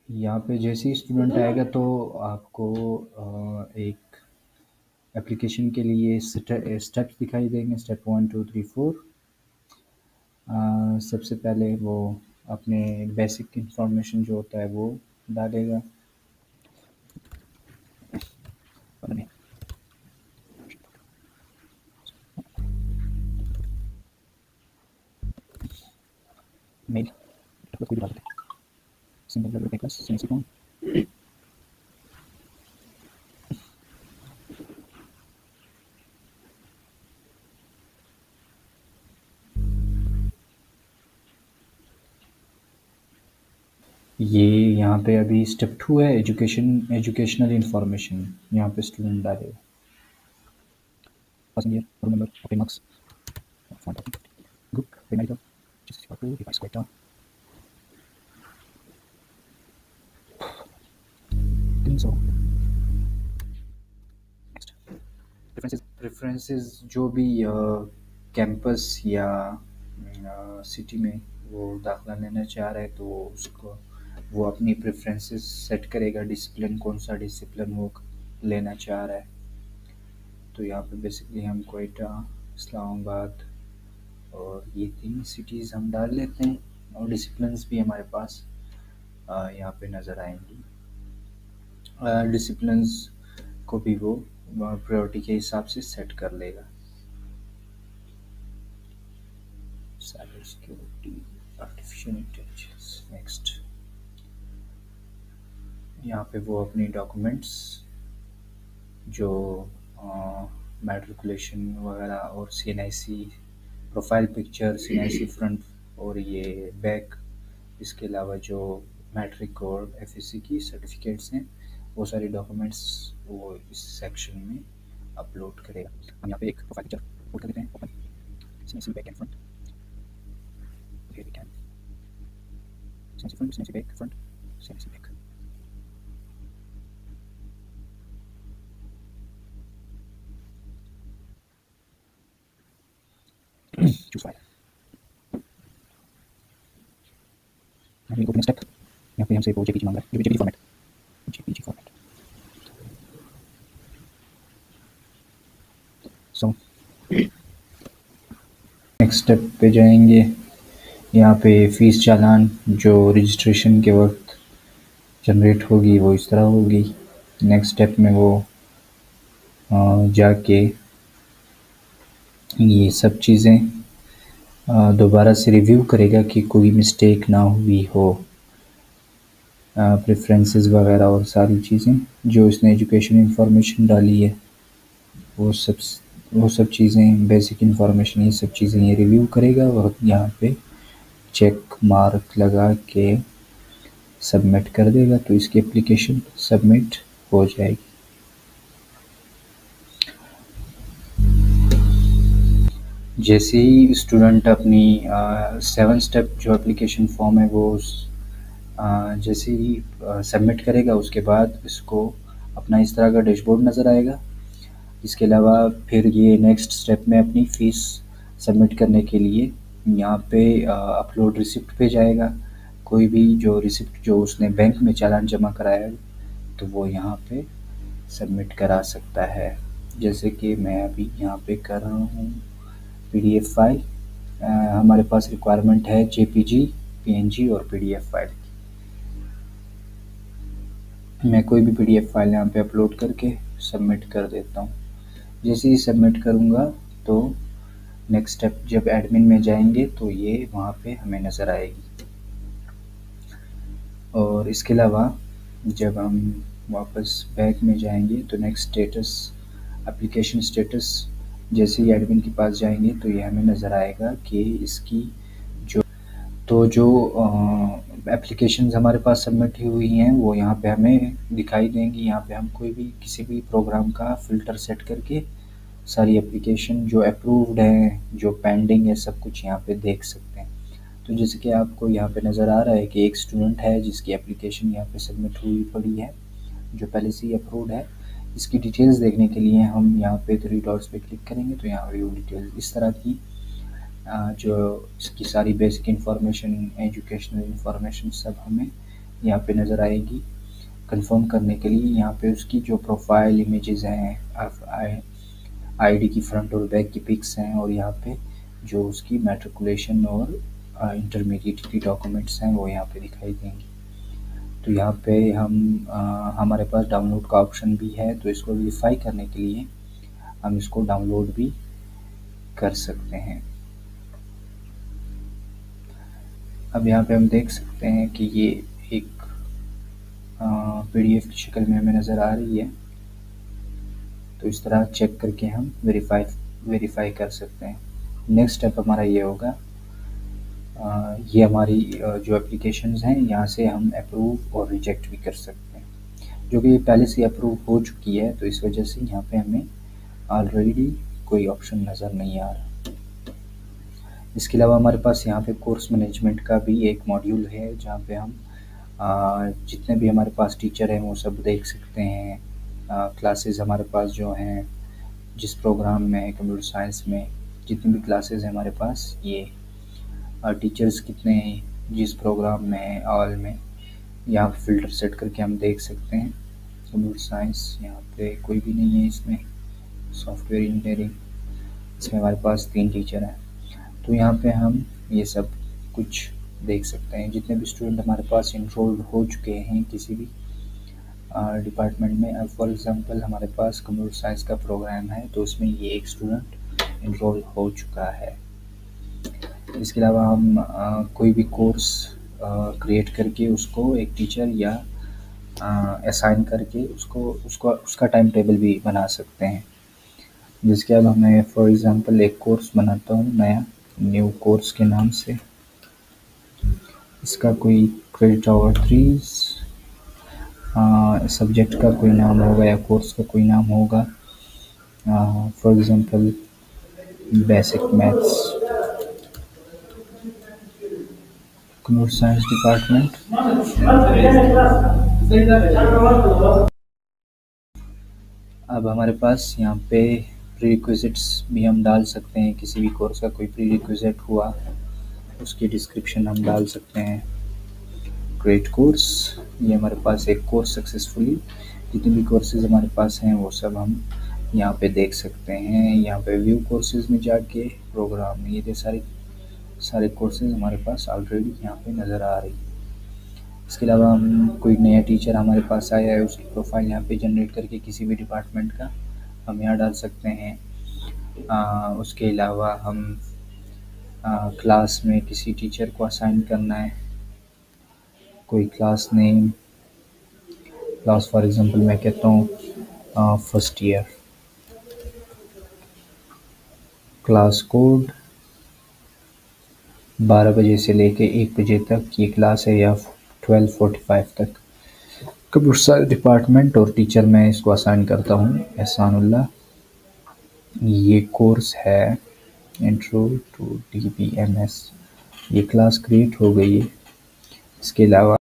यहाँ पे जैसे ही स्टूडेंट आएगा तो आपको एक एप्लीकेशन के लिए स्टेप्स दिखाई देंगे। स्टेप 1 2 3 4। सबसे पहले वो अपने बेसिक इंफॉर्मेशन जो होता है वो डालेगा। मेल कोई भी डाल देते हैं, सिंगल डबल प्लस सेमीकोलन। ये यहाँ पे अभी स्टेप 2 है एजुकेशनल इंफॉर्मेशन। यहाँ पे स्टूडेंट डालेगा passing year, roll number, okay marks, font of group, medical, जैसे आपको device Quetta, so next preferences जो भी कैंपस या सिटी में वो दाखिला लेना चाह रहा है तो उसको वो अपनी प्रेफरेंसेस सेट करेगा। डिसिप्लिन कौन सा डिसिप्लिन वो लेना चाह रहा है। तो यहाँ पे बेसिकली हम क्वेटा, इस्लामाबाद और ये 3 सिटीज़ हम डाल लेते हैं और डिसिप्लिन्स भी हमारे पास यहाँ पे नज़र आएंगी। डिसिप्लिन्स को भी वो प्रायोरिटी के हिसाब से सेट कर लेगा। Cyber security, artificial intelligence, next. यहाँ पे वो अपनी डॉक्यूमेंट्स जो मैट्रिकुलेशन वगैरह और CNIC profile picture, CNIC front और ये बैक, इसके अलावा जो मैट्रिक और FSC की सर्टिफिकेट्स हैं वो सारी डॉक्यूमेंट्स वो इस सेक्शन में अपलोड करेगा। हम यहाँ पे एक प्रोफाइल पिक्चर अपलोड कर देते हैं, open CNIC back and front, here we can CNIC front, CNIC back, front, CNIC back. Choose file. Now we go to next step. यहाँ पे हमसे वो JPG मांग रहा है, JPG format, JPG format. So next step पे जाएंगे। यहाँ पे फीस चालान जो रजिस्ट्रेशन के वक्त जनरेट होगी वो इस तरह होगी। नेक्स्ट स्टेप में वो जाके ये सब चीज़ें दोबारा से रिव्यू करेगा कि कोई मिस्टेक ना हुई हो। प्रेफरेंसेस वगैरह और सारी चीज़ें जो इसने एजुकेशन इंफॉर्मेशन डाली है वो सब चीज़ें, बेसिक इंफॉर्मेशन, ये सब चीज़ें ये रिव्यू करेगा और यहाँ पे चेक मार्क लगा के सबमिट कर देगा तो इसकी एप्लीकेशन सबमिट हो जाएगी। जैसे ही स्टूडेंट अपनी 7 स्टेप जो एप्लीकेशन फॉर्म है वो जैसे ही सबमिट करेगा उसके बाद इसको अपना इस तरह का डैशबोर्ड नज़र आएगा। इसके अलावा फिर ये नेक्स्ट स्टेप में अपनी फ़ीस सबमिट करने के लिए यहाँ पे अपलोड रिसिप्ट पे जाएगा। कोई भी जो रिसिप्ट जो उसने बैंक में चालान जमा कराया है तो वो यहाँ पे सबमिट करा सकता है। जैसे कि मैं अभी यहाँ पे कर रहा हूँ PDF फाइल। हमारे पास रिक्वायरमेंट है JPG, PNG और PDF फाइल। मैं कोई भी PDF फाइल यहाँ पे अपलोड करके सबमिट कर देता हूँ। जैसे ही सबमिट करूँगा तो नेक्स्ट स्टेप जब एडमिन में जाएंगे तो ये वहाँ पे हमें नज़र आएगी। और इसके अलावा जब हम वापस बैक में जाएंगे तो नेक्स्ट स्टेटस, एप्लीकेशन स्टेटस, जैसे ही एडमिन के पास जाएंगे तो ये हमें नज़र आएगा कि इसकी जो एप्लीकेशंस हमारे पास सबमिट हुई हैं वो यहाँ पे हमें दिखाई देंगी। यहाँ पे हम कोई भी किसी भी प्रोग्राम का फ़िल्टर सेट करके सारी एप्लीकेशन जो अप्रूव्ड हैं, जो पेंडिंग है, सब कुछ यहाँ पे देख सकते हैं। तो जैसे कि आपको यहाँ पे नज़र आ रहा है कि एक स्टूडेंट है जिसकी एप्लीकेशन यहाँ पे सबमिट हुई पड़ी है, जो पहले से ही अप्रूव्ड है। इसकी डिटेल्स देखने के लिए हम यहाँ पे 3 डॉट्स पे क्लिक करेंगे तो यहाँ व्यू डिटेल इस तरह की जो इसकी सारी बेसिक इंफॉर्मेशन, एजुकेशनल इंफॉर्मेशन सब हमें यहाँ पे नज़र आएगी। कंफर्म करने के लिए यहाँ पे उसकी जो प्रोफाइल इमेजेस हैं, आईडी की फ्रंट और बैक की पिक्स हैं, और यहाँ पे जो उसकी मैट्रिकुलेशन और इंटरमीडिएट की डॉक्यूमेंट्स हैं वो यहाँ पे दिखाई देंगी। तो यहाँ पे हमारे पास डाउनलोड का ऑप्शन भी है, तो इसको वेरीफाई करने के लिए हम इसको डाउनलोड भी कर सकते हैं। अब यहाँ पे हम देख सकते हैं कि ये एक PDF की शक्ल में हमें नज़र आ रही है। तो इस तरह चेक करके हम वेरीफाई कर सकते हैं। नेक्स्ट स्टेप हमारा ये होगा, ये हमारी जो एप्लीकेशंस हैं यहाँ से हम अप्रूव और रिजेक्ट भी कर सकते हैं, जो कि ये पहले से अप्रूव हो चुकी है, तो इस वजह से यहाँ पे हमें ऑलरेडी कोई ऑप्शन नज़र नहीं आ रहा। इसके अलावा हमारे पास यहाँ पे कोर्स मैनेजमेंट का भी एक मॉड्यूल है, जहाँ पे हम जितने भी हमारे पास टीचर हैं वो सब देख सकते हैं। क्लासेस हमारे पास जो हैं, जिस प्रोग्राम में कंप्यूटर साइंस में जितनी भी क्लासेस हैं हमारे पास, ये टीचर्स कितने हैं जिस प्रोग्राम में है, ऑल में, यहाँ फ़िल्टर सेट करके हम देख सकते हैं। कंप्यूटर साइंस यहाँ पे कोई भी नहीं है, इसमें सॉफ्टवेयर इंजीनियरिंग, इसमें हमारे पास 3 टीचर हैं। तो यहाँ पे हम ये सब कुछ देख सकते हैं, जितने भी स्टूडेंट हमारे पास इनरोल्ड हो चुके हैं किसी भी डिपार्टमेंट में। अब फॉर एग्ज़ाम्पल हमारे पास कंप्यूटर साइंस का प्रोग्राम है, तो उसमें ये एक स्टूडेंट इनरोल हो चुका है। इसके अलावा हम कोई भी कोर्स क्रिएट करके उसको एक टीचर या असाइन करके उसका टाइम टेबल भी बना सकते हैं। जिसके अब मैं फॉर एग्ज़ाम्पल एक कोर्स बनाता हूँ नया, न्यू कोर्स के नाम से। इसका कोई क्रेडिट आवर 3 सब्जेक्ट का कोई नाम होगा या कोर्स का कोई नाम होगा, for example basic maths, computer science department. अब हमारे पास यहाँ पे प्रीरिक्विजिट्स भी हम डाल सकते हैं, किसी भी कोर्स का कोई प्रीरिक्विजिट हुआ उसकी डिस्क्रिप्शन हम डाल सकते हैं। क्रिएट कोर्स, ये हमारे पास एक कोर्स सक्सेसफुली, जितने भी कोर्सेज हमारे पास हैं वो सब हम यहाँ पे देख सकते हैं। यहाँ पे व्यू कोर्सेज में जाके प्रोग्राम में ये सारे कोर्सेज हमारे पास ऑलरेडी यहाँ पे नज़र आ रही है। इसके अलावा हम कोई नया टीचर हमारे पास आया है, उसकी प्रोफाइल यहाँ पे जनरेट करके किसी भी डिपार्टमेंट का हम यहाँ डाल सकते हैं। उसके अलावा हम क्लास में किसी टीचर को असाइन करना है, कोई class name, class for example मैं कहता हूँ फर्स्ट ईयर, क्लास कोड 12 बजे से लेके 1 बजे तक ये क्लास है, या 12:45 तक। कंप्यूटर साइंस डिपार्टमेंट और टीचर मैं इसको असाइन करता हूँ एहसानुल्लाह। ये कोर्स है इंट्रो टू DBMS, ये क्लास क्रिएट हो गई है। इसके अलावा